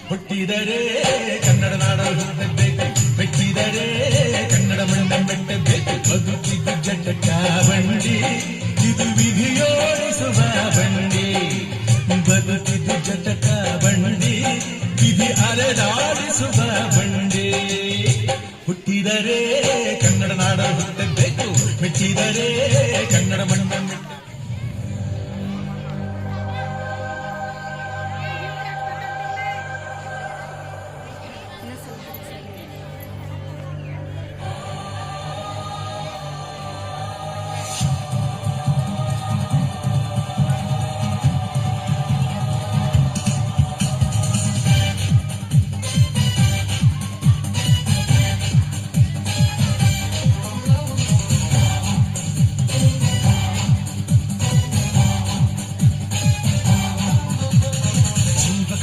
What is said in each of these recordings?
ಹುಟ್ಟಿದರೆ ಕನ್ನಡ ನಾಡಲು ಹುಟ್ಟಬೇಕು, ಮೆಟ್ಟಿದರೆ ಕನ್ನಡ ಮಣ್ಣ ಮೆಟ್ಟಬೇಕು. ಬದುಕಿದು ಜಟಕ ಬಂಡಿ, ಇದು ವಿಧಿಯೋಡಿಸುವ ಬಂಡಿ. ಬದುಕಿದು ಜಟಕ ಬಂಡಿ, ವಿಧಿ ಅಲೆದಾಡಿಸುವ ಬಂಡಿ. ಹುಟ್ಟಿದರೆ ಕನ್ನಡ ನಾಡಲು ಹುಟ್ಟಬೇಕು, ಮೆಟ್ಟಿದರೆ ಕನ್ನಡ ಮಣ್ಣ ಮೆಟ್ಟ.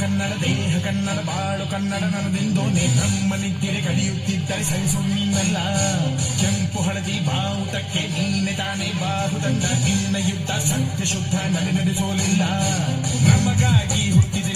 ಕನ್ನಡ ದೇಹ ಕನ್ನಡ ಬಾಳು ಕನ್ನಡ ನನ್ನದೆಂದೋ ಬ್ರಹ್ಮನಿದ್ದರೆ ಕಲಿಯುತ್ತಿದ್ದರೆ ಸರಿಸು ನೀನಲ್ಲ. ಕೆಂಪು ಹಳದಿ ಬಾವುಟಕ್ಕೆ ನೀನೆ ತಾನೇ ಬಾಹುದಂಡ. ನಿನ್ನ ಯುದ್ಧ ಸತ್ಯ ಶುದ್ಧ ನಡೆ ನಡೆಸೋಲಿಲ್ಲ. ನಮಗಾಗಿ ಹುಟ್ಟಿದೆ